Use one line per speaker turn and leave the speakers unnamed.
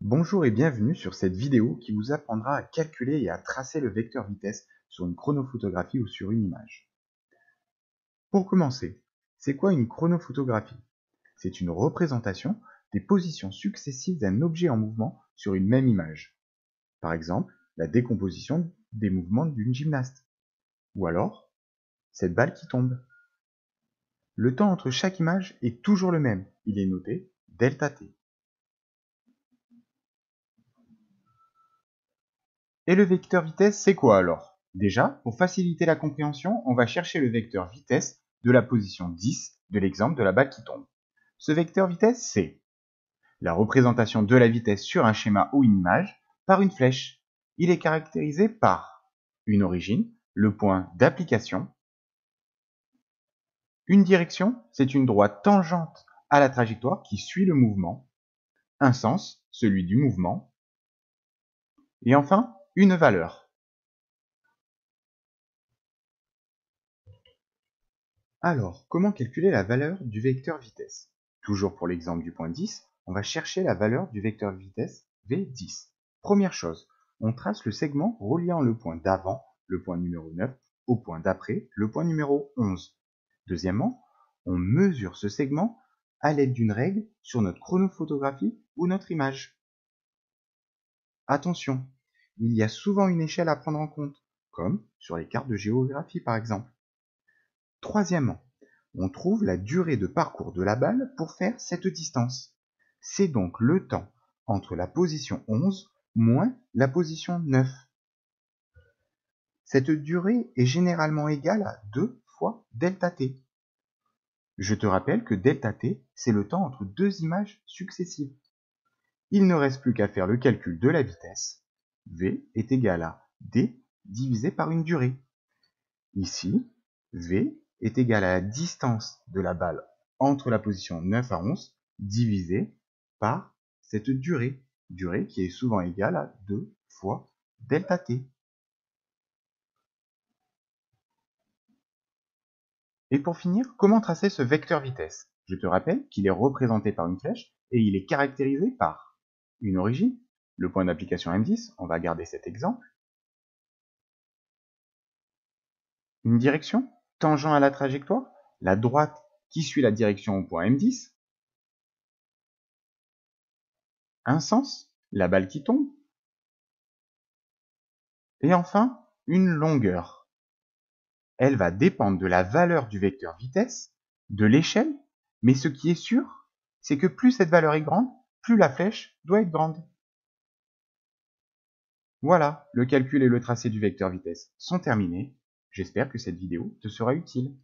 Bonjour et bienvenue sur cette vidéo qui vous apprendra à calculer et à tracer le vecteur vitesse sur une chronophotographie ou sur une image. Pour commencer, c'est quoi une chronophotographie? C'est une représentation des positions successives d'un objet en mouvement sur une même image. Par exemple, la décomposition des mouvements d'une gymnaste. Ou alors, cette balle qui tombe. Le temps entre chaque image est toujours le même, il est noté ΔT. Et le vecteur vitesse, c'est quoi alors? Déjà, pour faciliter la compréhension, on va chercher le vecteur vitesse de la position 10 de l'exemple de la balle qui tombe. Ce vecteur vitesse, c'est la représentation de la vitesse sur un schéma ou une image par une flèche. Il est caractérisé par une origine, le point d'application. Une direction, c'est une droite tangente à la trajectoire qui suit le mouvement. Un sens, celui du mouvement. Et enfin, une valeur. Alors, comment calculer la valeur du vecteur vitesse? Toujours pour l'exemple du point 10, on va chercher la valeur du vecteur vitesse V10. Première chose, on trace le segment reliant le point d'avant, le point numéro 9, au point d'après, le point numéro 11. Deuxièmement, on mesure ce segment à l'aide d'une règle sur notre chronophotographie ou notre image. Attention, il y a souvent une échelle à prendre en compte, comme sur les cartes de géographie par exemple. Troisièmement, on trouve la durée de parcours de la balle pour faire cette distance. C'est donc le temps entre la position 11 moins la position 9. Cette durée est généralement égale à 2 fois ΔT. Je te rappelle que ΔT, c'est le temps entre deux images successives. Il ne reste plus qu'à faire le calcul de la vitesse. V est égal à D divisé par une durée. Ici, V est égal à la distance de la balle entre la position 9 à 11 divisé par cette durée qui est souvent égale à 2 fois ΔT. Et pour finir, comment tracer ce vecteur vitesse? Je te rappelle qu'il est représenté par une flèche et il est caractérisé par une origine, le point d'application M10, on va garder cet exemple, une direction, tangent à la trajectoire, la droite qui suit la direction au point M10, un sens, la balle qui tombe, et enfin, une longueur. Elle va dépendre de la valeur du vecteur vitesse, de l'échelle, mais ce qui est sûr, c'est que plus cette valeur est grande, plus la flèche doit être grande. Voilà, le calcul et le tracé du vecteur vitesse sont terminés. J'espère que cette vidéo te sera utile.